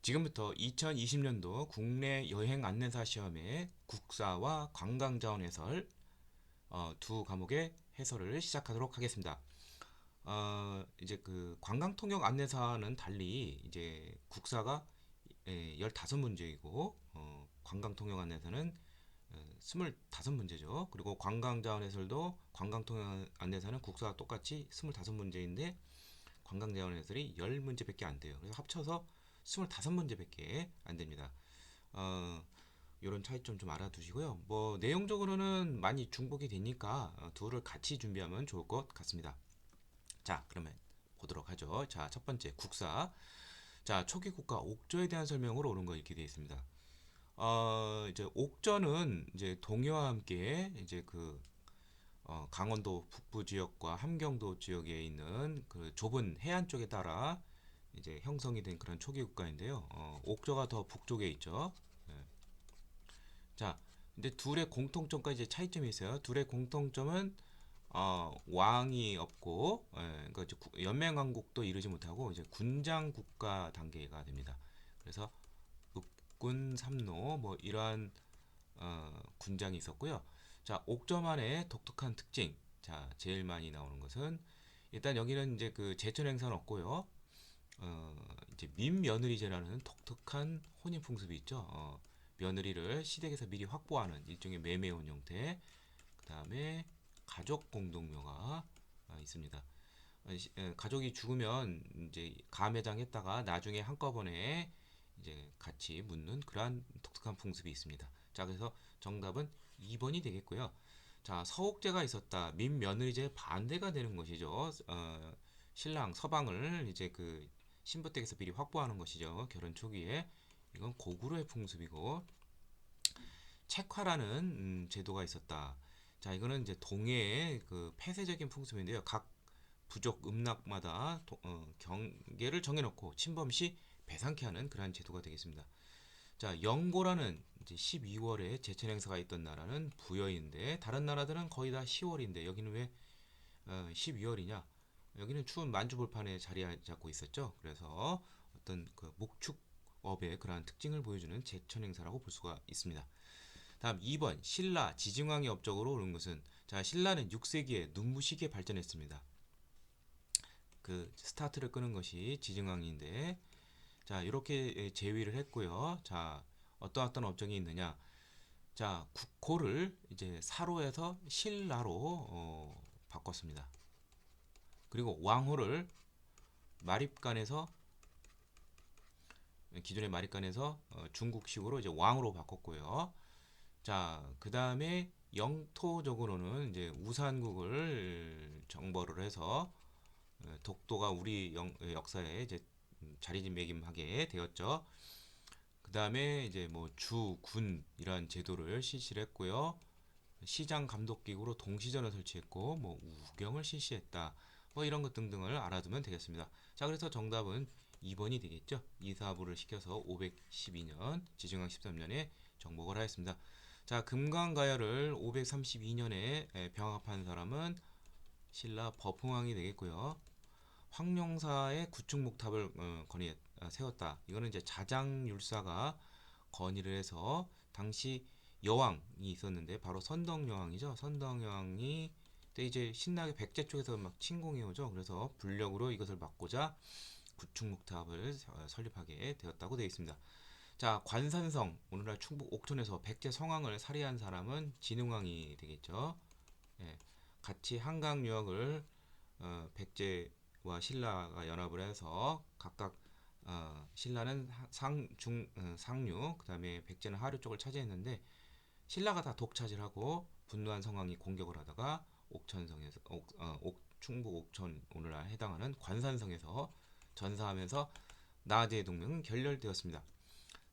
지금부터 2020년도 국내 여행 안내사 시험의 국사와 관광자원 해설 두 과목의 해설을 시작하도록 하겠습니다. 이제 그 관광통역 안내사는 달리 이제 국사가 15문제이고 관광통역 안내사는 25문제죠. 그리고 관광자원 해설도 관광통역 안내사는 국사와 똑같이 25문제인데 관광자원 해설이 10문제밖에 안 돼요. 그래서 합쳐서 25문제밖에 안 됩니다. 이런 차이점 좀 알아두시고요. 뭐 내용적으로는 많이 중복이 되니까 둘을 같이 준비하면 좋을 것 같습니다. 자, 그러면 보도록 하죠. 자, 첫 번째 국사. 자, 초기 국가 옥저에 대한 설명으로 오는 거 이렇게 되어 있습니다. 이제 옥저는 이제 동해와 함께 이제 강원도 북부 지역과 함경도 지역에 있는 그 좁은 해안 쪽에 따라 이제 형성이 된 그런 초기 국가인데요. 옥저가 더 북쪽에 있죠. 예. 자, 근데 둘의 공통점과 이제 차이점이 있어요. 둘의 공통점은 왕이 없고, 그러니까 이제 연맹왕국도 이루지 못하고 이제 군장 국가 단계가 됩니다. 그래서 읍군 삼노 뭐 이러한 군장이 있었고요. 자, 옥저만의 독특한 특징. 자, 제일 많이 나오는 것은 일단 여기는 이제 그 제천 행사는 없고요. 이제 민며느리제라는 독특한 혼인 풍습이 있죠. 며느리를 시댁에서 미리 확보하는 일종의 매매혼 형태. 그 다음에 가족 공동묘가 있습니다. 가족이 죽으면 이제 가매장했다가 나중에 한꺼번에 이제 같이 묻는 그러한 독특한 풍습이 있습니다. 자, 그래서 정답은 2번이 되겠고요. 자, 서옥제가 있었다. 민며느리제 반대가 되는 것이죠. 신랑 서방을 이제 그 신부댁에서 미리 확보하는 것이죠. 결혼 초기에. 이건 고구려의 풍습이고, 책화라는 제도가 있었다. 자, 이거는 이제 동해의 그 폐쇄적인 풍습인데요. 각 부족 음락마다 경계를 정해놓고 침범 시 배상케 하는 그러한 제도가 되겠습니다. 자, 영고라는 이제 12월에 제천 행사가 있던 나라는 부여인데 다른 나라들은 거의 다 10월인데 여기는 왜 12월이냐? 여기는 추운 만주벌판에 자리 잡고 있었죠. 그래서 어떤 그 목축업의 그러한 특징을 보여주는 제천 행사라고 볼 수가 있습니다. 다음 2번 신라 지증왕의 업적으로 오른 것은, 자, 신라는 6세기에 눈부시게 발전했습니다. 그 스타트를 끄는 것이 지증왕인데, 자, 이렇게 제위를 했고요. 자, 어떤 업적이 있느냐? 자, 국호를 이제 사로에서 신라로 바꿨습니다. 그리고 왕호를 마립간에서 기존의 마립간에서 중국식으로 이제 왕으로 바꿨고요. 자, 그 다음에 영토적으로는 이제 우산국을 정벌을 해서 독도가 우리 역사에 이제 자리매김하게 되었죠. 그 다음에 이제 뭐 주, 군 이러한 제도를 실시를 했고요. 시장 감독기구로 동시전을 설치했고 뭐 우경을 실시했다. 뭐 이런 것 등등을 알아두면 되겠습니다. 자, 그래서 정답은 2번이 되겠죠. 이사부를 시켜서 512년, 지증왕 13년에 정복을 하였습니다. 자, 금강가야를 532년에 병합한 사람은 신라 버풍왕이 되겠고요. 황룡사의 구축목탑을 세웠다. 이거는 이제 자장율사가 건의를 해서 당시 여왕이 있었는데 바로 선덕여왕이죠. 선덕여왕이 때 이제 신라의 백제 쪽에서 막 침공해 오죠. 그래서 불력으로 이것을 막고자 구축목탑을 설립하게 되었다고 되어 있습니다. 자, 관산성, 오늘날 충북 옥천에서 백제 성왕을 살해한 사람은 진흥왕이 되겠죠. 예, 같이 한강 유역을 백제와 신라가 연합을 해서 각각 신라는 상류, 그다음에 백제는 하류 쪽을 차지했는데 신라가 다 독차지하고 분노한 성왕이 공격을 하다가 옥천성에서 충북 옥천 오늘날 해당하는 관산성에서 전사하면서 나아제 동맹은 결렬되었습니다.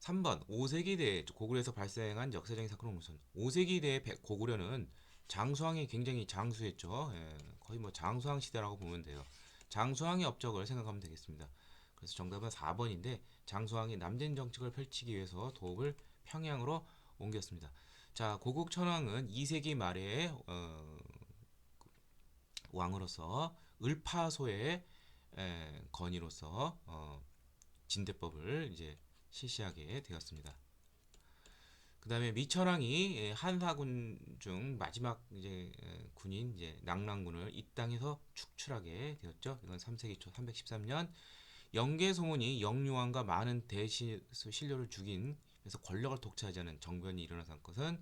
3번 5세기대 고구려에서 발생한 역사적인 사건은 무슨? 5세기대 고구려는 장수왕이 굉장히 장수했죠. 예, 거의 뭐 장수왕 시대라고 보면 돼요. 장수왕의 업적을 생각하면 되겠습니다. 그래서 정답은 4번인데 장수왕이 남진 정책을 펼치기 위해서 도읍을 평양으로 옮겼습니다. 자, 고국천왕은 2세기 말에 왕으로서 을파소의 건의로서 진대법을 이제 실시하게 되었습니다. 그 다음에 미천왕이 한사군 중 마지막 이제 군인 이제 낙랑군을 이 땅에서 축출하게 되었죠. 이건 3세기 초 313년 영계소문이 영유왕과 많은 대시수 신료를 죽인 그래서 권력을 독차지하는 정변이 일어난 것은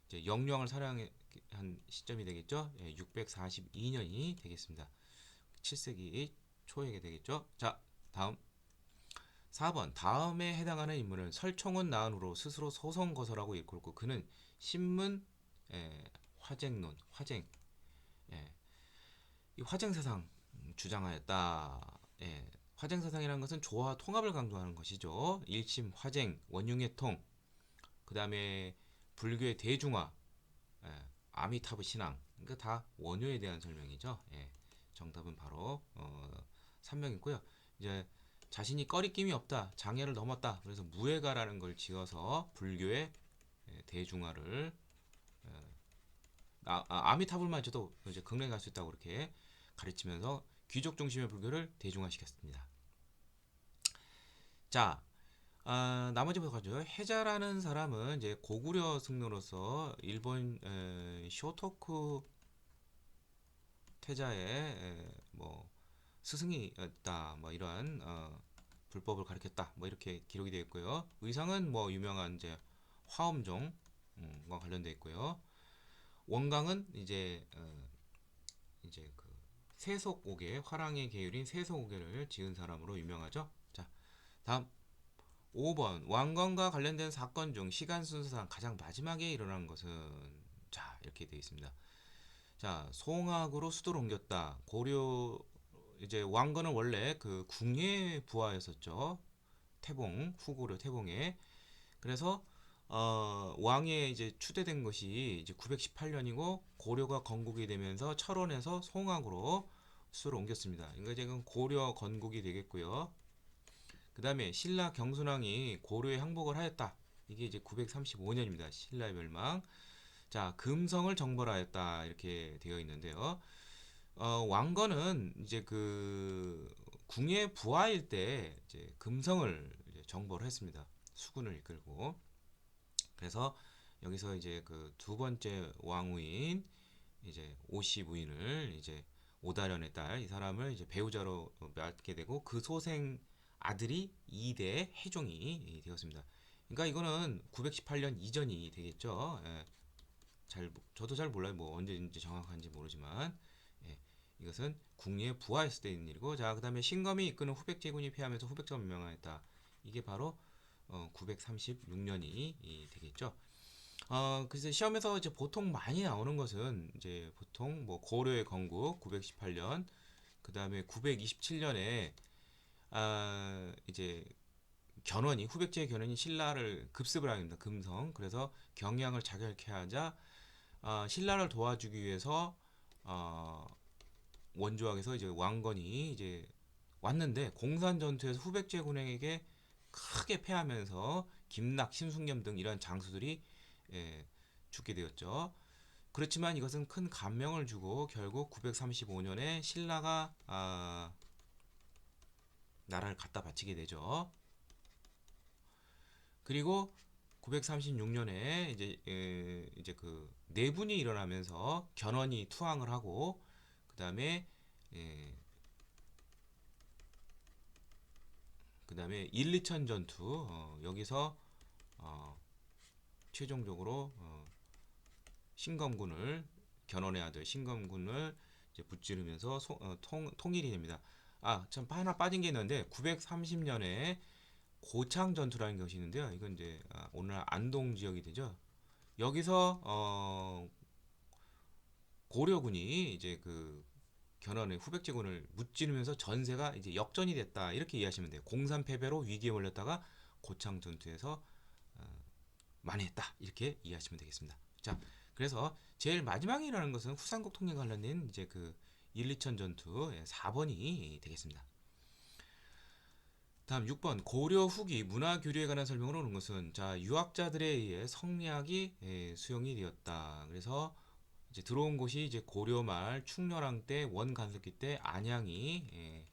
이제 영유왕을 사랑한 시점이 되겠죠. 642년이 되겠습니다. 7세기 초에 되겠죠. 자, 다음 4번 다음에 해당하는 인물은 설총은 낳은 후로 스스로 소송거서라고 일컬고 그는 신문 화쟁론 화쟁 이 화쟁사상 주장하였다. 화쟁사상이라는 것은 조화 통합을 강조하는 것이죠. 일심 화쟁 원융회통 그 다음에 불교의 대중화 아미타불 신앙 그러니까 다 원효에 대한 설명이죠. 정답은 바로 3명이고요. 이제 자신이 꺼리낌이 없다, 장애를 넘었다. 그래서 무예가라는 걸 지어서 불교의 대중화를 아미타불만 줘도 이제 극락에 갈 수 있다고 그렇게 가르치면서 귀족 중심의 불교를 대중화시켰습니다. 자, 나머지부터 가죠. 해자라는 사람은 이제 고구려 승려로서 일본 쇼토쿠 태자의 뭐 스승이었다, 뭐 이러한 불법을 가르쳤다, 뭐 이렇게 기록이 되어 있고요. 의상은 뭐 유명한 이제 화엄종과 관련되어 있고요. 원강은 이제 그 세속옥의 화랑의 계율인 세속옥을 지은 사람으로 유명하죠. 자, 다음 5번 왕건과 관련된 사건 중 시간 순서상 가장 마지막에 일어난 것은 자 이렇게 되어 있습니다. 자 송악으로 수도를 옮겼다. 고려 이제 왕건은 원래 그 궁예 부하였었죠. 태봉 후고려 태봉에 그래서 왕에 이제 추대된 것이 이제 918년이고 고려가 건국이 되면서 철원에서 송악으로 수를 옮겼습니다. 그러니까 지금 고려 건국이 되겠고요. 그 다음에 신라 경순왕이 고려에 항복을 하였다. 이게 이제 935년입니다. 신라의 멸망. 자, 금성을 정벌하였다. 이렇게 되어 있는데요. 왕건은 이제 그 궁의 부하일 때 이제 금성을 이제 정벌을 했습니다. 수군을 이끌고. 그래서 여기서 이제 그 두 번째 왕후인 이제 오씨 부인을 이제 오다련의 딸 이 사람을 이제 배우자로 맡게 되고 그 소생 아들이 2대 해종이 되었습니다. 그러니까 이거는 918년 이전이 되겠죠. 저도 잘 몰라요. 뭐 언제인지 정확한지 모르지만 이것은 궁리에 부하했을 때 있는 일이고 자 그다음에 신검이 이끄는 후백 제군이 패하면서 후백자가 멸망했다. 이게 바로 936년이 되겠죠. 그래서 시험에서 이제 보통 많이 나오는 것은 이제 보통 뭐 고려의 건국 918년, 그 다음에 927년에 이제 견훤이 후백제의 견훤이 신라를 급습을 하게 됩니다. 금성. 그래서 경양을 자결케 하자 신라를 도와주기 위해서 원조왕에서 이제 왕건이 이제 왔는데 공산 전투에서 후백제군에게 크게 패하면서 김락, 신숙염 등 이런 장수들이 죽게 되었죠. 그렇지만 이것은 큰 감명을 주고 결국 935년에 신라가 나라를 갖다 바치게 되죠. 그리고 936년에 이제 그 내분이 일어나면서 견훤이 투항을 하고 그다음에 1, 2천 전투 여기서 최종적으로 신검군을 견훤의 아들 신검군을 이제 무찌르면서 통일이 됩니다. 참 하나 빠진 게 있는데 930년에 고창 전투라는 것이 있는데요. 이건 이제 오늘날 안동 지역이 되죠. 여기서 고려군이 이제 그 견훤의 후백제군을 무찌르면서 전세가 이제 역전이 됐다 이렇게 이해하시면 돼요. 공산 패배로 위기에 몰렸다가 고창 전투에서 만회했다 이렇게 이해하시면 되겠습니다. 자, 그래서 제일 마지막에 일어나는 것은 후삼국 통일과 관련된 이제 그 1, 2천 전투 4번이 되겠습니다. 다음 6번 고려 후기 문화 교류에 관한 설명을 오는 것은 자 유학자들에 의해 성리학이 수용이 되었다. 그래서 이제 들어온 곳이 이제 고려 말 충렬왕 때 원간섭기 때 안양이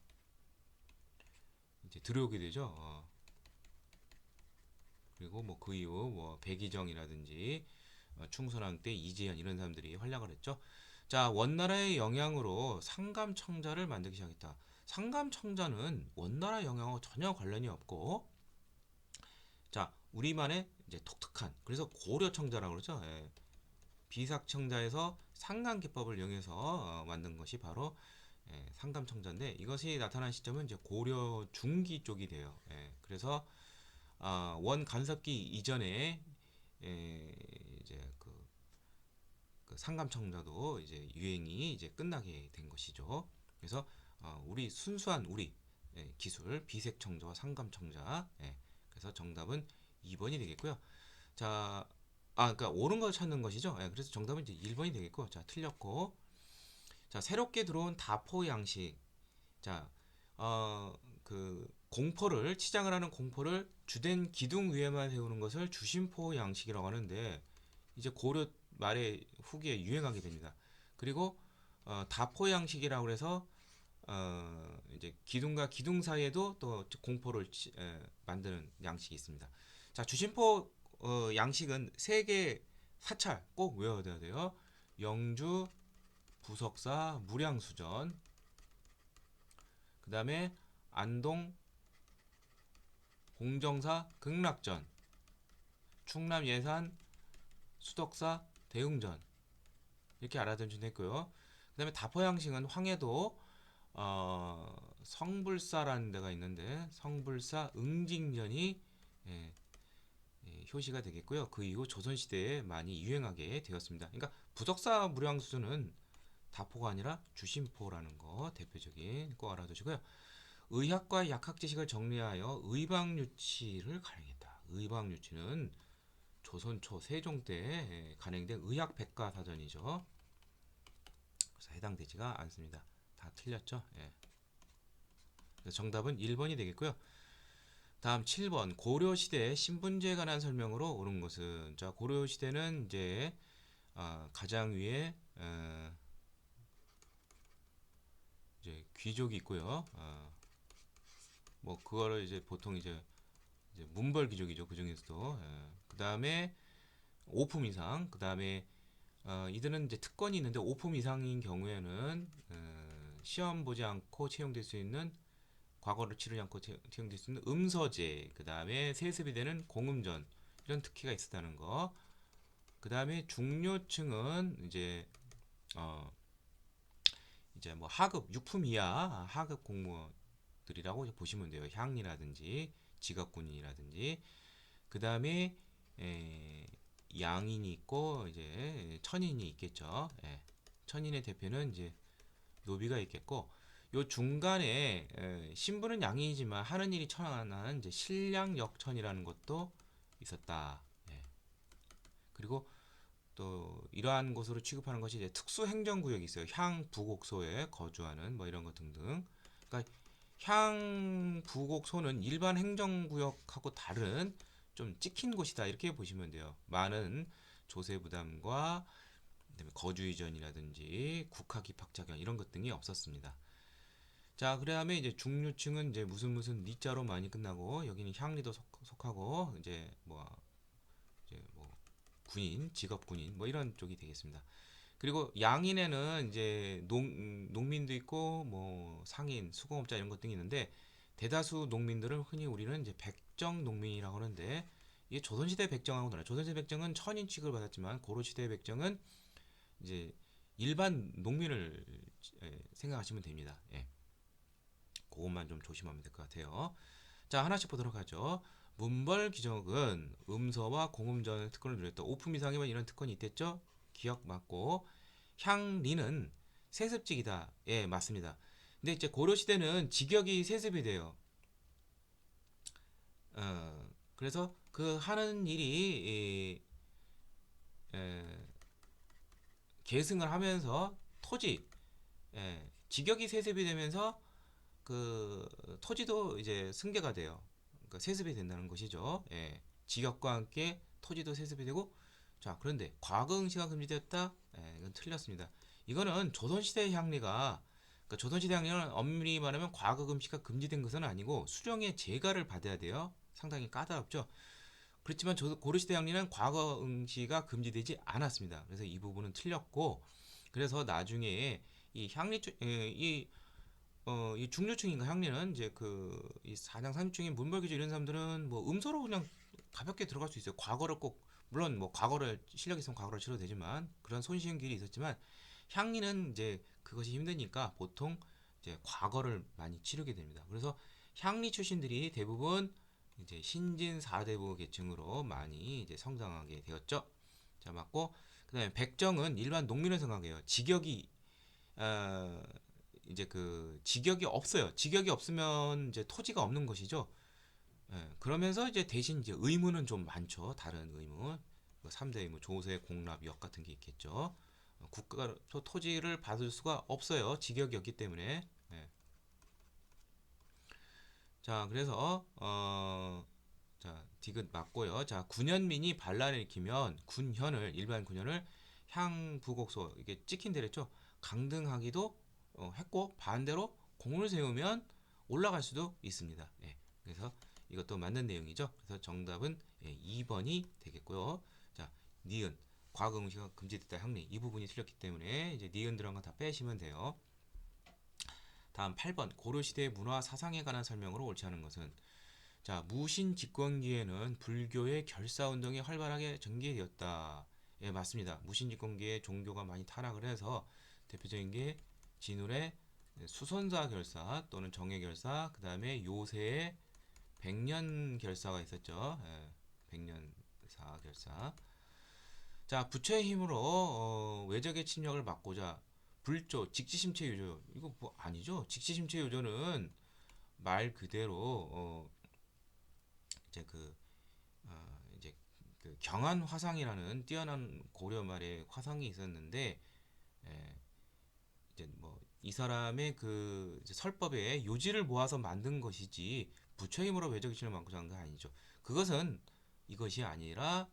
이제 들어오게 되죠. 그리고 뭐 그 이후 뭐 백의정이라든지 충선왕 때 이재현 이런 사람들이 활약을 했죠. 자, 원나라의 영향으로 상감청자를 만들기 시작했다. 상감청자는 원나라 영향하고 전혀 관련이 없고, 자, 우리만의 이제 독특한, 그래서 고려청자라고 그러죠. 예. 비삭청자에서 상감기법을 이용해서 만든 것이 바로 상감청자인데, 이것이 나타난 시점은 이제 고려 중기 쪽이 돼요. 예. 그래서 원 간섭기 이전에 이제 그 상감청자도 이제 유행이 이제 끝나게 된 것이죠. 그래서 우리 순수한 우리 기술 비색청자와 상감청자. 그래서 정답은 2번이 되겠고요. 자, 그러니까 옳은 걸 찾는 것이죠. 그래서 정답은 이제 1번이 되겠고, 자, 틀렸고, 자, 새롭게 들어온 다포 양식. 자, 그 공포를 치장을 하는 공포를 주된 기둥 위에만 세우는 것을 주심포 양식이라고 하는데, 이제 고려 말에 후기에 유행하게 됩니다. 그리고 다포 양식이라고 해서 이제 기둥과 기둥 사이에도 또 공포를 만드는 양식이 있습니다. 자, 주심포 양식은 세 개 사찰 꼭 외워둬야 돼요. 영주, 부석사, 무량수전, 그 다음에 안동, 공정사, 극락전, 충남 예산, 수덕사, 대웅전 이렇게 알아두시면 됐고요. 그 다음에 다포 양식은 황해도 성불사라는 데가 있는데 성불사 응징전이 예, 효시가 되겠고요. 그 이후 조선시대에 많이 유행하게 되었습니다. 그러니까 부덕사 무량수는 다포가 아니라 주심포라는 거 대표적인 거 알아두시고요. 의학과 약학 지식을 정리하여 의방유치를 가르쳤다. 의방유치는 조선 초 세종 때 간행된 의학 백과사전이죠. 그래서 해당되지가 않습니다. 다 틀렸죠? 예. 그래서 정답은 1번이 되겠고요. 다음 7번 고려시대 신분제에 관한 설명으로 옳은 것은, 자, 고려시대는 이제 가장 위에 이제 귀족이 있고요. 뭐 그거를 이제 보통 이제 문벌 귀족이죠. 그 중에서도 그 다음에 5품 이상, 그 다음에 이들은 이제 특권이 있는데 5품 이상인 경우에는 시험 보지 않고 채용될 수 있는, 과거를 치르지 않고 채용될 수 있는 음서제, 그 다음에 세습이 되는 공음전, 이런 특혜가 있었다는 거. 그 다음에 중료층은 이제 뭐 하급 6품 이하 하급 공무원들이라고 보시면 돼요. 향리라든지 직업군인이라든지. 그 다음에 양인이 있고 이제 천인이 있겠죠. 천인의 대표는 이제 노비가 있겠고, 요 중간에 신분은 양인이지만 하는 일이 천한 이제 신량역천이라는 것도 있었다. 그리고 또 이러한 곳으로 취급하는 것이 이제 특수행정구역이 있어요. 향부곡소에 거주하는 뭐 이런 것 등등. 그러니까 향부곡소는 일반 행정구역하고 다른 좀 찍힌 곳이다 이렇게 보시면 돼요. 많은 조세 부담과 그다음에 거주 이전이라든지 국학 입학 자격 이런 것 등이 없었습니다. 자, 그다음에 이제 중류층은 이제 무슨 리자로 많이 끝나고, 여기는 향리도 속하고 이제 뭐 군인, 직업 군인 뭐 이런 쪽이 되겠습니다. 그리고 양인에는 이제 농민도 있고 뭐 상인, 수공업자 이런 것 등이 있는데, 대다수 농민들은 흔히 우리는 이제 백정 농민이라고 하는데, 이게 조선시대 백정하고 달라요. 조선시대 백정은 천인 취급을 받았지만 고려시대 백정은 이제 일반 농민을 생각하시면 됩니다. 그것만 좀 조심하면 될 것 같아요. 자, 하나씩 보도록 하죠. 문벌 귀족은 음서와 공음전 특권을 누렸다. 5품 이상이면 이런 특권이 있댔죠? 기억 맞고. 향리는 세습직이다. 예, 맞습니다. 근데 이제 고려 시대는 직역이 세습이 돼요. 그래서 그 하는 일이 계승을 하면서 토지, 직역이 세습이 되면서 그 토지도 이제 승계가 돼요. 그러니까 세습이 된다는 것이죠. 직역과 함께 토지도 세습이 되고. 자, 그런데 과거응시가 금지되었다? 이건 틀렸습니다. 이거는 조선시대 향리가, 그러니까 조선시대 향리는 엄밀히 말하면 과거금시가 금지된 것은 아니고 수령의 재가를 받아야 돼요. 상당히 까다롭죠. 그렇지만 고려시대 향리는 과거 응시가 금지되지 않았습니다. 그래서 이 부분은 틀렸고, 그래서 나중에 이 향리 이 중류층인가 향리는 이제 이 사장 삼류층인 문벌귀주 이런 사람들은 뭐 음소로 그냥 가볍게 들어갈 수 있어요. 과거를 꼭 물론 뭐 과거를 실력 있으면 과거를 치러도 되지만 그런 손쉬운 길이 있었지만 향리는 이제 그것이 힘드니까 보통 이제 과거를 많이 치르게 됩니다. 그래서 향리 출신들이 대부분 이제 신진 4대부 계층으로 많이 이제 성장하게 되었죠. 자, 맞고 그다음에 백정은 일반 농민을 생각해요. 직역이 어, 이제 직역이 없어요. 직역이 없으면 이제 토지가 없는 것이죠. 예, 그러면서 이제 대신 이제 의무는 좀 많죠. 다른 의무. 3대 의무, 조세, 공납, 역 같은 게 있겠죠. 국가 토지를 받을 수가 없어요. 직역이 없기 때문에. 예. 자, 그래서 자, 디귿 맞고요. 자, 군현민이 반란을 일으키면 일반 군현을 향부곡소 이게 찍힌 데랬죠. 강등하기도 했고 반대로 공을 세우면 올라갈 수도 있습니다. 예, 그래서 이것도 맞는 내용이죠. 그래서 정답은 2번이 되겠고요. 자, 니은 과거 응시가 금지됐다 향리 이 부분이 틀렸기 때문에 이제 니은 들어간 거 다 빼시면 돼요. 다음 8번 고려시대의 문화 사상에 관한 설명으로 옳지 않은 것은 자, 무신 집권기에는 불교의 결사운동이 활발하게 전개되었다. 예, 맞습니다. 무신 집권기에 종교가 많이 타락을 해서 대표적인 게 진울의 수선사 결사 또는 정예 결사, 그 다음에 요새의 백년 결사가 있었죠. 예, 백년사 결사. 자, 부처의 힘으로 외적의 침략을 막고자 불조, 직지심체 유조 이거 뭐 아니죠? 직지심체 유조는 말 그대로 이제 이제 경한 화상이라는 뛰어난 고려 말에 화상이 있었는데 에, 이제 뭐 이 사람의 이제 설법에 요지를 모아서 만든 것이지 부처 힘으로 외적 이치를 막고자 한 건 아니죠. 그것은 이것이 아니라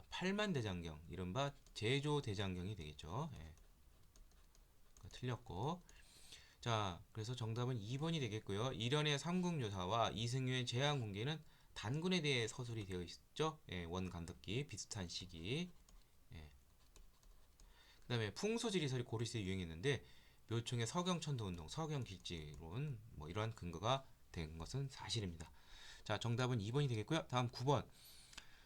팔만대장경 이른바 제조대장경이 되겠죠. 예, 틀렸고 자, 그래서 정답은 2번이 되겠고요. 일련의 삼국유사와 이승유의 제왕궁계는 단군에 대해 서술이 되어 있죠. 예, 원감독기 비슷한 시기. 예. 그다음에 풍수지리설이 고려시대에 유행했는데 묘총의 서경천도운동, 서경길지론 뭐 이러한 근거가 된 것은 사실입니다. 자, 정답은 2번이 되겠고요. 다음 9번.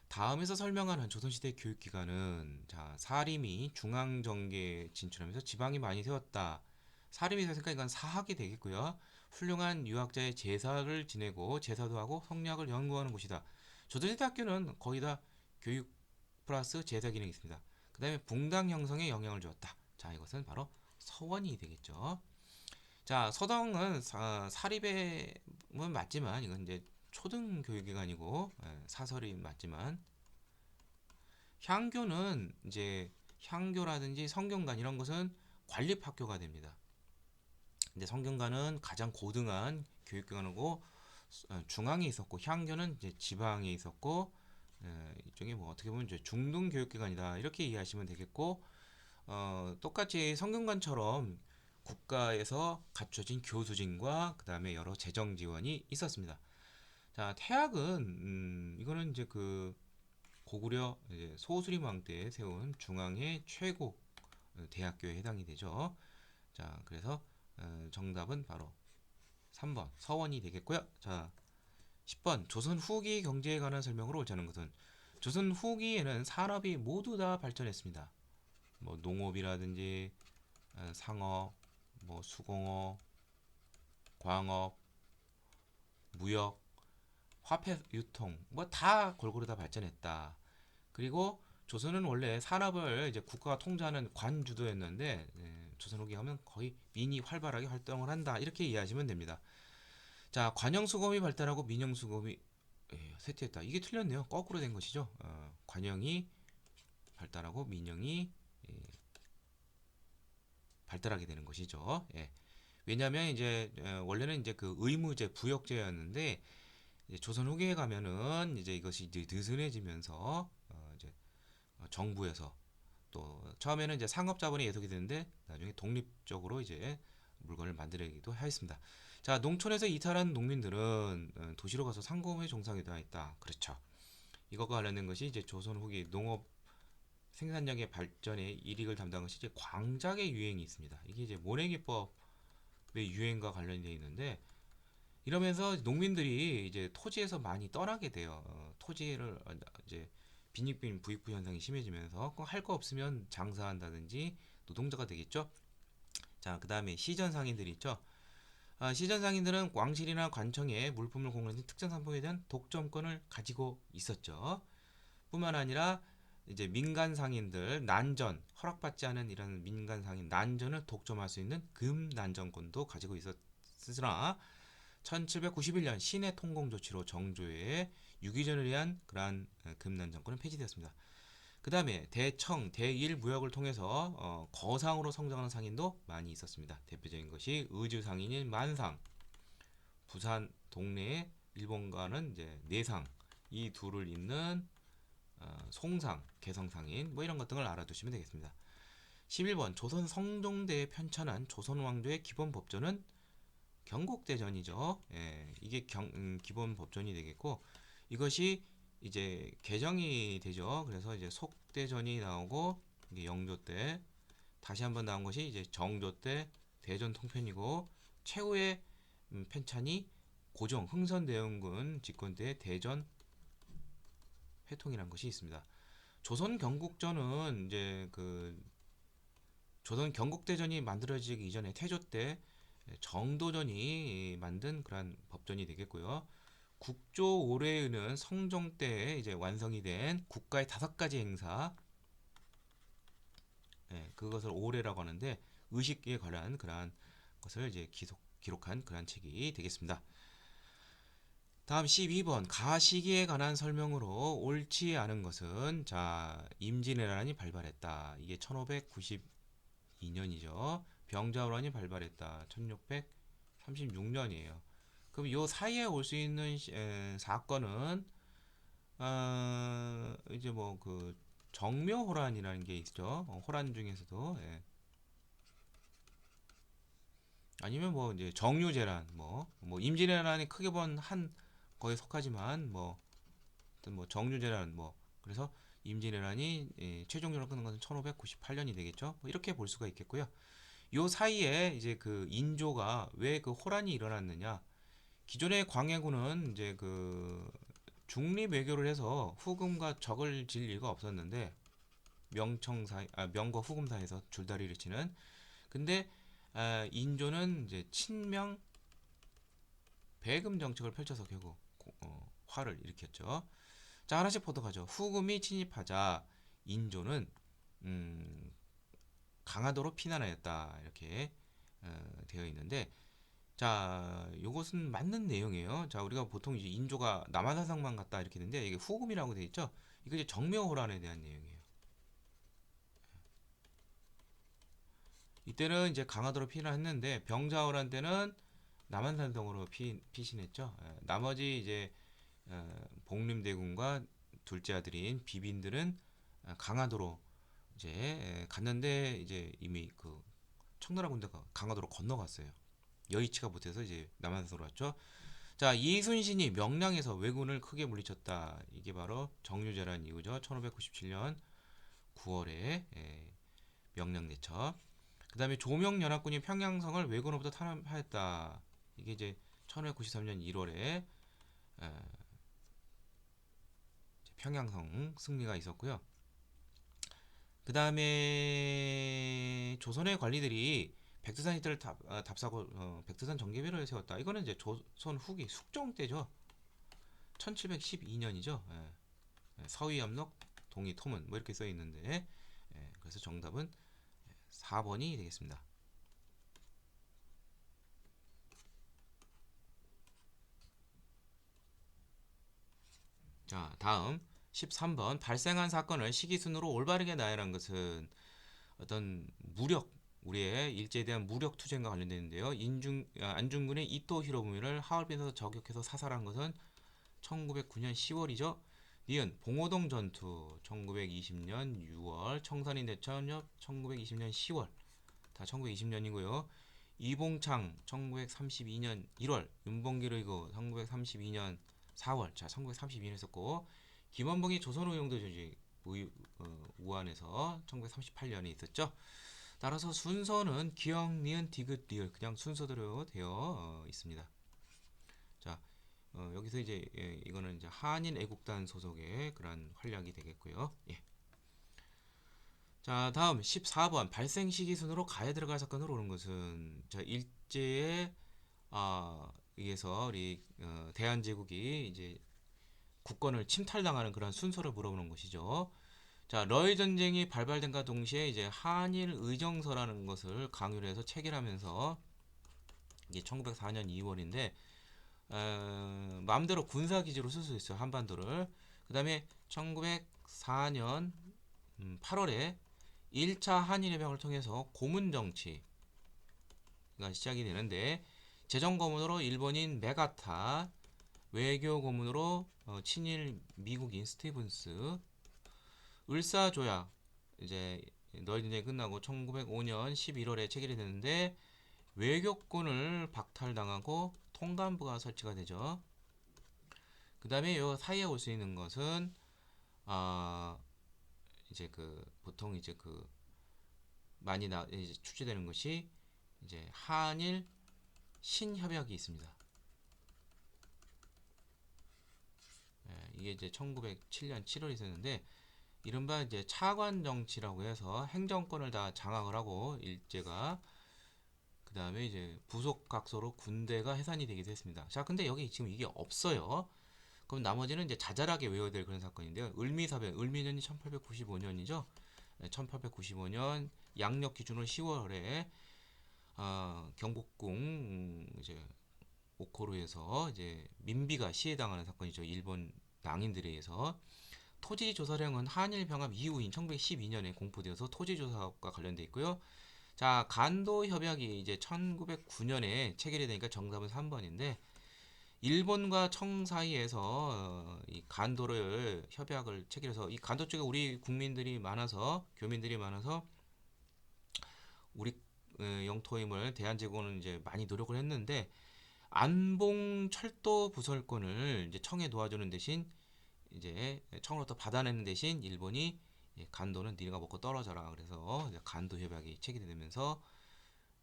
다음에서 설명하는 조선시대 교육기관은 자, 사림이 중앙정계에 진출하면서 지방이 많이 세웠다. 사림이 세웠으니까 이건 사학이 되겠고요. 훌륭한 유학자의 제사를 지내고 제사도 하고 성리학을 연구하는 곳이다. 조선시대 학교는 거의 다 교육 플러스 제사 기능이 있습니다. 그 다음에 붕당 형성에 영향을 주었다. 자, 이것은 바로 서원이 되겠죠. 자, 서당은 사립에는 맞지만 이건 이제 초등 교육기관이고 사설이 맞지만 향교는 이제 향교라든지 성경관 이런 것은 관립학교가 됩니다. 근데 성경관은 가장 고등한 교육기관이고 중앙에 있었고 향교는 이제 지방에 있었고 이쪽이 뭐 어떻게 보면 이제 중등 교육기관이다 이렇게 이해하시면 되겠고 똑같이 성균관처럼 국가에서 갖춰진 교수진과 그 다음에 여러 재정 지원이 있었습니다. 자, 태학은 이거는 이제 고구려 이제 소수림왕 때 세운 중앙의 최고 대학교에 해당이 되죠. 자, 그래서 정답은 바로 3번 서원이 되겠고요. 자, 10번 조선 후기 경제에 관한 설명으로 옳지 않은 것은 조선 후기에는 산업이 모두 다 발전했습니다. 뭐 농업이라든지 상업, 뭐 수공업, 광업, 무역, 화폐 유통 뭐 다 골고루 다 발전했다. 그리고 조선은 원래 산업을 이제 국가가 통제하는 관주도였는데 조선 후기 하면 거의 민이 활발하게 활동을 한다 이렇게 이해하시면 됩니다. 자, 관영수검이 발달하고 민영수검이 쇠퇴했다. 이게 틀렸네요. 거꾸로 된 것이죠. 관영이 발달하고 민영이 발달하게 되는 것이죠. 예. 왜냐하면 이제 원래는 이제 의무제 부역제였는데 이제 조선 후기에 가면은 이제 이것이 이제 느슨해지면서 이제 정부에서 또 처음에는 이제 상업자본이 예속이 되는데 나중에 독립적으로 이제 물건을 만들기도 하였습니다. 자, 농촌에서 이탈한 농민들은 도시로 가서 상공에 종사하게 되어 있다. 그렇죠. 이것과 관련된 것이 이제 조선 후기 농업 생산력의 발전에 일익을 담당한 것이 이제 광작의 유행이 있습니다. 이게 이제 모내기법의 유행과 관련이 되어 있는데 이러면서 농민들이 이제 토지에서 많이 떠나게 돼요. 토지를 이제 빈익빈 부익부 현상이 심해지면서 할 거 없으면 장사한다든지 노동자가 되겠죠. 자, 그 다음에 시전 상인들이 있죠. 시전 상인들은 왕실이나 관청에 물품을 공급하는 특정 상품에 대한 독점권을 가지고 있었죠. 뿐만 아니라 이제 민간 상인들 난전 허락받지 않은 이런 민간 상인 난전을 독점할 수 있는 금난전권도 가지고 있었으나 1791년 신해 통공 조치로 정조의 유기전을 위한 그러한 금난전권은 폐지되었습니다. 그 다음에 대청, 대일 무역을 통해서 거상으로 성장하는 상인도 많이 있었습니다. 대표적인 것이 의주 상인인 만상, 부산 동네에 일본과는 이제 내상 이 둘을 잇는 송상, 개성상인 뭐 이런 것들을 알아두시면 되겠습니다. 11번 조선 성종대에 편찬한 조선 왕조의 기본 법전은 경국대전이죠. 예, 이게 기본 법전이 되겠고 이것이 이제 개정이 되죠. 그래서 이제 속대전이 나오고 이게 영조 때 다시 한번 나온 것이 이제 정조 때 대전 통편이고 최후의 편찬이 고종 흥선대원군 집권 때 대전 회통이라는 것이 있습니다. 조선 경국전은 이제 그 조선 경국대전이 만들어지기 이전에 태조 때 정도전이 만든 그러한 법전이 되겠고요. 국조 올해에는 성종 때에 이제 완성이 된 국가의 5가지 행사, 그것을 올해라고 하는데 의식에 관한 그러한 것을 이제 기록한 그러한 책이 되겠습니다. 다음 12번 가시기에 관한 설명으로 옳지 않은 것은 자 임진왜란이 발발했다. 이게 1592년이죠. 병자호란이 발발했다. 1636년이에요. 그럼 이 사이에 올 수 있는 사건은 이제 뭐 그 정묘호란이라는 게 있죠. 호란 중에서도 아니면 뭐 이제 정유재란 뭐 임진왜란이 크게 본 한 거에 속하지만 뭐 어떤 뭐 정유재란 뭐 그래서 임진왜란이 최종적으로 끊는 것은 1598년이 되겠죠. 뭐 이렇게 볼 수가 있겠고요. 요 사이에 이제 그 인조가 왜 그 호란이 일어났느냐? 기존의 광해군은 이제 그 중립 외교를 해서 후금과 적을 질 리가 없었는데 명과 후금 사이에서 줄다리를 치는 근데 인조는 이제 친명 배금 정책을 펼쳐서 결국 화를 일으켰죠. 자 하나씩 보도록 하죠. 후금이 침입하자 인조는 강화도로 피난하였다 이렇게 되어 있는데 자 이것은 맞는 내용이에요. 자 우리가 보통 이제 인조가 남한산성만 갔다 이렇게 되는데 이게 후금이라고 되어 있죠. 이거 이제 정묘호란에 대한 내용이에요. 이때는 이제 강화도로 피난했는데 병자호란 때는 남한산성으로 피신했죠. 나머지 이제 복림대군과 둘째 아들인 비빈들은 강화도로 이제 갔는데 이제 이미 그 청나라 군대가 강화도로 건너갔어요. 여의치가 못해서 이제 남한산성으로 왔죠. 자 이순신이 명량에서 왜군을 크게 물리쳤다. 이게 바로 정유재란 이유죠. 1597년 9월에 명량 내첩. 그 다음에 조명연합군이 평양성을 왜군으로부터 탄압하였다. 이게 이제 1593년 1월에 평양성 승리가 있었고요. 그 다음에 조선의 관리들이 백두산 이틀을 답사고 백두산 정계비를 세웠다. 이거는 이제 조선 후기 숙종 때죠. 1712년이죠. 서위압록 동의 토문 뭐 이렇게 써 있는데 그래서 정답은 4번이 되겠습니다. 자, 다음 13번 발생한 사건을 시기순으로 올바르게 나열한 것은 어떤 무력 우리의 일제에 대한 무력 투쟁과 관련되는데요. 안중근의 이토 히로부미를 하얼빈에서 저격해서 사살한 것은 1909년 10월이죠. 니은 봉오동 전투 1920년 6월 청산인 대첩 1920년 10월 다 1920년이고요. 이봉창 1932년 1월 윤봉길 의거 1932년 4월 자 1932년 했었고 김원봉이 조선의용도 조직 우한에서 1938년에 있었죠. 따라서 순서는 기역, 니은, 디귿, 리을 그냥 순서대로 되어 있습니다. 자, 여기서 이제 이거는 이제 한인 애국단 소속의 그런 활약이 되겠고요. 예. 자, 다음 14번 발생 시기 순으로 가에 들어갈 사건으로 오는 것은 자, 일제에 의해서 우리 대한제국이 이제 국권을 침탈당하는 그런 순서를 물어보는 것이죠. 자, 러일 전쟁이 발발된과 동시에 이제 한일 의정서라는 것을 강요를 해서 체결하면서 이게 1904년 2월인데 마음대로 군사 기지로 쓸 수 있어요. 한반도를. 그다음에 1904년 8월에 1차 한일협약을 통해서 고문 정치가 시작이 되는데 재정 고문으로 일본인 메가타, 외교 고문으로 친일 미국인 스티븐스, 을사조약 이제 너희 전쟁이 끝나고 1905년 11월에 체결이 되는데 외교권을 박탈당하고 통감부가 설치가 되죠. 그 다음에 요 사이에 올 수 있는 것은 이제 그 보통 이제 그 많이 이제 출제되는 것이 이제 한일 신협약이 있습니다. 이게 이제 1907년 7월에 있었는데 이른바 이제 차관 정치라고 해서 행정권을 다 장악을 하고 일제가 그 다음에 이제 부속 각서로 군대가 해산이 되기도 했습니다. 자, 근데 여기 지금 이게 없어요. 그럼 나머지는 이제 자잘하게 외워야 될 그런 사건인데요. 을미사변, 을미년이 1895년이죠. 1895년 양력 기준으로 10월에 경복궁 이제 오코루에서 이제 민비가 시해당하는 사건이죠. 일본 낭인들에 의해서 토지조사령은 한일 병합 이후인 1912년에 공포되어서 토지조사과 관련돼 있고요. 자, 간도 협약이 이제 1909년에 체결이 되니까 정답은 3번인데 일본과 청 사이에서 이 간도를 협약을 체결해서 이 간도 쪽에 우리 국민들이 많아서 교민들이 많아서 우리 영토임을 대한제국은 이제 많이 노력을 했는데 안봉 철도 부설권을 이제 청에 도와주는 대신 이제 청으로부터 받아내는 대신 일본이 간도는 네가 먹고 떨어져라 그래서 간도 협약이 체결이 되면서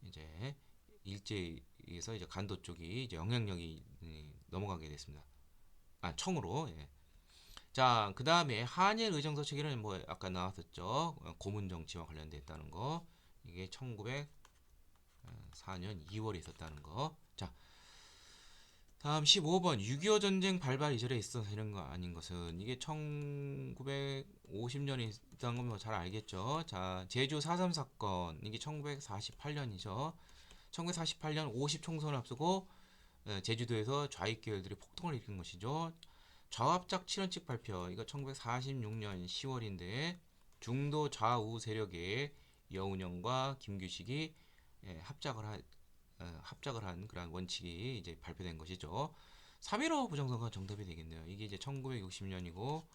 이제 일제에서 이제 간도 쪽이 이제 영향력이 넘어가게 됐습니다. 청으로. 예. 자, 그 다음에 한일 의정서 체결은 뭐 아까 나왔었죠. 고문 정치와 관련됐다는 거. 이게 1904년 2월에 있었다는 거. 자, 다음 15번 6.25 전쟁 발발 이전에 있어서 이런 거 아닌 것은 이게 1950년에 있다는 건 뭐 잘 알겠죠. 자, 제주 4.3 사건 이게 1948년이죠. 1948년 50 총선을 앞두고 제주도에서 좌익 계열들이 폭동을 일으킨 것이죠. 좌합작 친원칙 발표 이거 1946년 10월인데 중도 좌우 세력의 여운형과 김규식이 합작을 한 그런 원칙이 이제 발표된 것이죠. 3.15 부정선거가 정답이 되겠네요. 이게 이제 1960년이고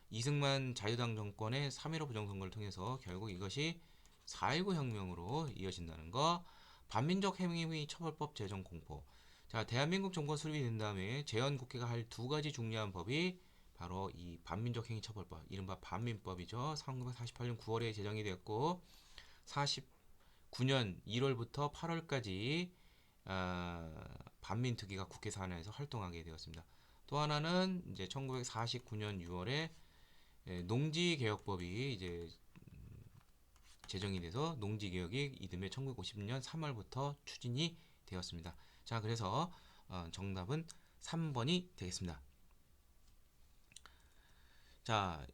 이승만 자유당 정권의 3.15 부정선거를 통해서 결국 이것이 4.19 혁명으로 이어진다는 거. 반민족 행위 처벌법 제정 공포. 자, 대한민국 정권 수립이 된 다음에 재헌국회가 할 두 가지 중요한 법이 바로 이 반민족 행위 처벌법, 이른바 반민법이죠. 1948년 9월에 제정이 되었고 49년 1월부터 8월까지 반민특위가 국회 산하에서 활동하게 되었습니다. 또 하나는 이제 1949년 6월에 농지개혁법이 이제 제정이 돼서 농지개혁이 이듬해 1950년 3월부터 추진이 되었습니다. 자, 그래서 정답은 3번이 되겠습니다. 자,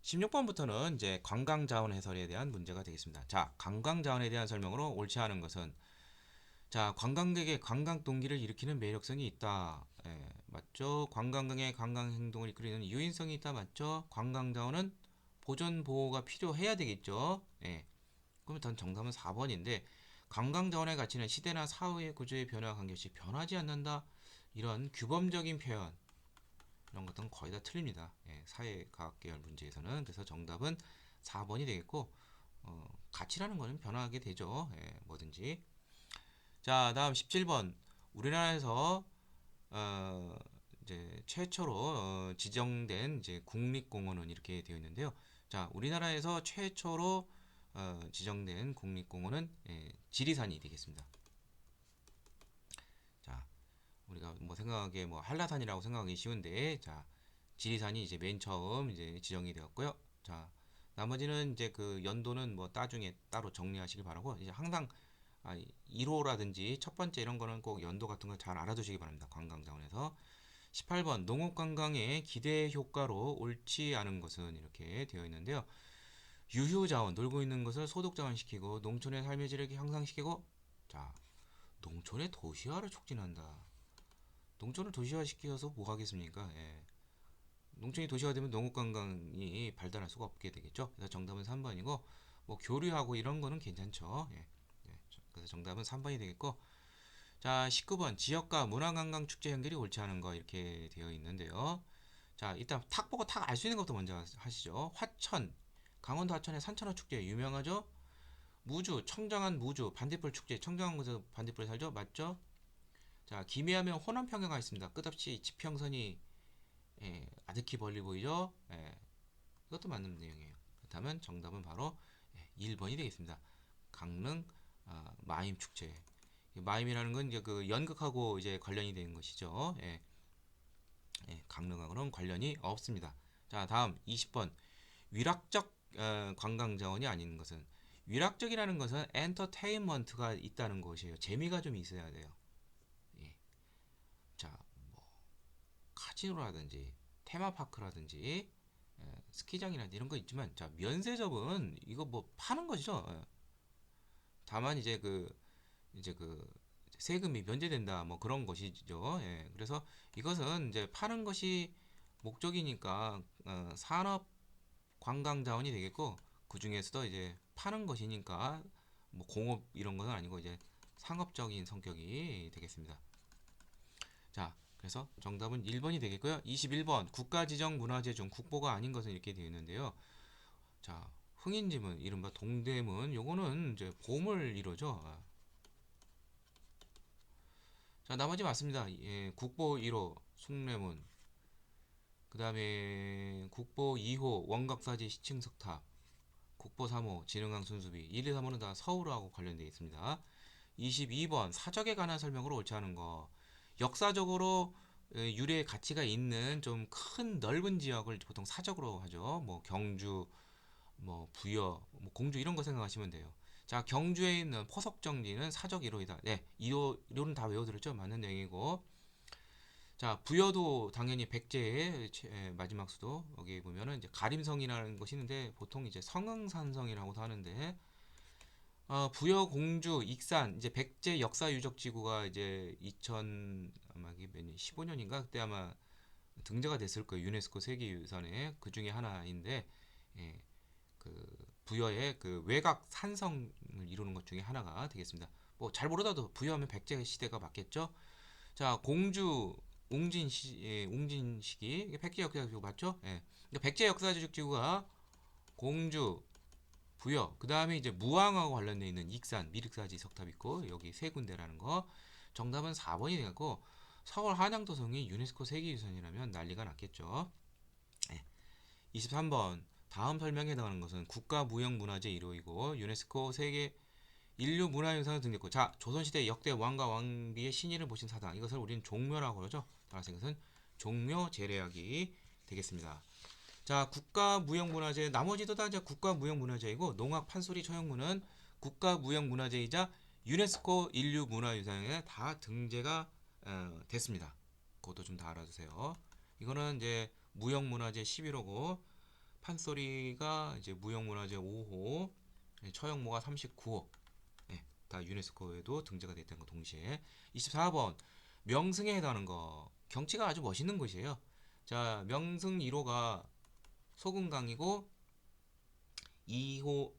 16번부터는 이제 관광자원 해설에 대한 문제가 되겠습니다. 자, 관광자원에 대한 설명으로 옳지 않은 것은 자, 관광객의 관광 동기를 일으키는 매력성이 있다. 맞죠? 관광객의 관광 행동을 이끌이는 유인성이 있다. 맞죠? 관광자원은 보존 보호가 필요해야 되겠죠? 그러면 정답은 4번인데 관광자원의 가치는 시대나 사회의 구조의 변화와 관계없이 변하지 않는다. 이런 규범적인 표현 이런 것들은 거의 다 틀립니다. 사회과학 계열 문제에서는. 그래서 정답은 4번이 되겠고 가치라는 것은 변화하게 되죠. 뭐든지. 자, 다음 17번. 우리나라에서 이제 최초로 지정된 이제 국립공원은 이렇게 되어 있는데요. 자, 우리나라에서 최초로 지정된 국립공원은 지리산이 되겠습니다. 자, 우리가 뭐 생각하기에 뭐 한라산이라고 생각하기 쉬운데, 자, 지리산이 이제 맨 처음 이제 지정이 되었고요. 자, 나머지는 이제 그 연도는 뭐 나중에 따로 정리하시길 바라고, 이제 항상 1호라든지 첫 번째 이런 거는 꼭 연도 같은 거 잘 알아두시기 바랍니다. 관광 자원에서. 18번 농업관광의 기대 효과로 옳지 않은 것은 이렇게 되어 있는데요. 유효자원, 놀고 있는 것을 소득자원시키고 농촌의 삶의 질을 향상시키고, 자, 농촌의 도시화를 촉진한다. 농촌을 도시화시켜서 뭐 하겠습니까? 예. 농촌이 도시화되면 농업관광이 발달할 수가 없게 되겠죠. 그래서 정답은 3번이고, 뭐 교류하고 이런 거는 괜찮죠. 예. 예. 그래서 정답은 3번이 되겠고, 자, 19번 지역과 문화관광 축제 연결이 옳지 않은 거 이렇게 되어 있는데요. 자, 일단 탁 보고 탁 알 수 있는 것부터 먼저 하시죠. 화천, 강원도 화천의 산천어 축제 유명하죠. 무주, 청정한 무주 반딧불 축제, 청정한 곳에서 반딧불이 살죠, 맞죠? 자, 김해하면 호남평야가 있습니다. 끝없이 지평선이 아득히 멀리 보이죠. 이것도 맞는 내용이에요. 그렇다면 정답은 바로 1번이 되겠습니다. 강릉 마임 축제. 마임이라는 건 이제 그 연극하고 이제 관련이 되는 것이죠. 강릉하고는 관련이 없습니다. 자, 다음 20번 위락적 관광 자원이 아닌 것은, 위락적이라는 것은 엔터테인먼트가 있다는 것이에요. 재미가 좀 있어야 돼요. 예. 자, 뭐 카지노라든지 테마파크라든지 스키장이라든지 이런 거 있지만, 자, 면세점은 이거 뭐 파는 것이죠. 다만 이제 그 세금이 면제된다 뭐 그런 것이죠. 예. 그래서 이것은 이제 파는 것이 목적이니까 산업 관광 자원이 되겠고, 그 중에서도 이제 파는 것이니까 뭐 공업 이런 것은 아니고 이제 상업적인 성격이 되겠습니다. 자, 그래서 정답은 1번이 되겠고요. 21번 국가지정 문화재 중 국보가 아닌 것은 이렇게 되어 있는데요. 자, 흥인지문, 이른바 동대문, 요거는 이제 보물 1호죠. 자, 나머지 맞습니다. 예, 국보 1호 숭례문, 그 다음에 국보 2호 원각사지 시층석탑, 국보 3호 진흥항 순수비, 1, 2, 3호는 다 서울하고 관련되어 있습니다. 22번 사적에 관한 설명으로 옳지 않은 거. 역사적으로 유래의 가치가 있는 좀 큰 넓은 지역을 보통 사적으로 하죠. 뭐 경주, 뭐 부여, 뭐 공주 이런 거 생각하시면 돼요. 자, 경주에 있는 포석정지는 사적 1호이다. 네, 2호는 다 외워들었죠? 맞는 내용이고. 자, 부여도 당연히 백제의 마지막 수도, 여기 보면은 이제 가림성이라는 것이 있는데 보통 이제 성흥산성이라고도 하는데, 부여, 공주, 익산, 이제 백제 역사 유적 지구가 이제 2000 아마 이게 몇 년, 15년인가 그때 아마 등재가 됐을 거예요. 유네스코 세계유산에 그 중에 하나인데, 예, 그 부여의 그 외곽 산성을 이루는 것 중에 하나가 되겠습니다. 뭐 잘 모르다도 부여하면 백제 시대가 맞겠죠. 자, 공주 웅진 시기 백제 역사지구 맞죠? 예. 그러니까 백제 역사지구 지구가 공주, 부여, 그 다음에 이제 무왕하고 관련되어 있는 익산, 미륵사지 석탑 있고 여기 세 군데라는 거. 정답은 4번이 되고, 서울 한양도성이 유네스코 세계유산이라면 난리가 났겠죠. 예. 23번 다음 설명에 해당하는 것은 국가무형문화재 1호이고 유네스코 세계 인류문화유산을 등재했고, 자, 조선시대 역대 왕과 왕비의 신의를 보신 사당, 이것을 우리는 종묘라고 그러죠. 따라서 이것은 종묘 제례학이 되겠습니다. 자, 국가무형문화재, 나머지도 다 이제 국가무형문화재이고, 농악 판소리 처형문은 국가무형문화재이자 유네스코 인류문화유산에 다 등재가 됐습니다. 그것도 좀 다 알아두세요. 이거는 이제 무형문화재 11호고, 판소리가 이제 무형문화재 5호, 처형모가 39호, 다 유네스코에도 등재가 됐다는 거 동시에. 24번 명승에 해당하는 거, 경치가 아주 멋있는 곳이에요. 자, 명승 1호가 소금강이고 2호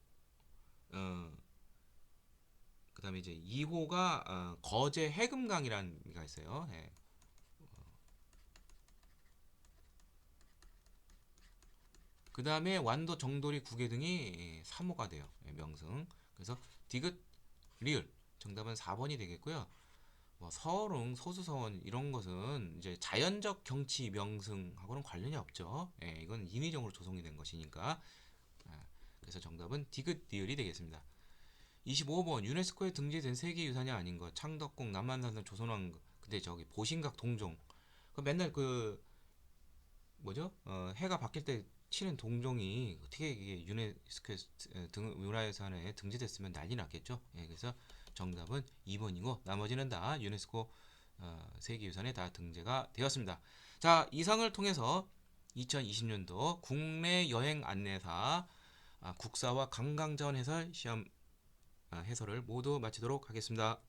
그다음에 이제 2호가 거제 해금강이라는 게 있어요. 예. 그다음에 완도 정도리 구계 등이 3호가 돼요. 예, 명승. 그래서 디귿 리을 정답은 4번이 되겠고요. 뭐 서릉, 소수서원 이런 것은 이제 자연적 경치 명승하고는 관련이 없죠. 예, 이건 인위적으로 조성이 된 것이니까. 아, 그래서 정답은 디귿 리을이 되겠습니다. 25번 유네스코에 등재된 세계유산이 아닌 것 창덕궁 남한산성 조선왕국 근데 저기 보신각 동종 그 맨날 그 뭐죠? 해가 바뀔 때 치는 동종이 어떻게 이게 유네스코 문화유산에 등재됐으면 난리 났겠죠. 예, 그래서 정답은 2번이고 나머지는 다 유네스코 세계유산에 다 등재가 되었습니다. 자, 이상을 통해서 2020년도 국내 여행 안내사 국사와 관광자원 해설 시험 해설을 모두 마치도록 하겠습니다.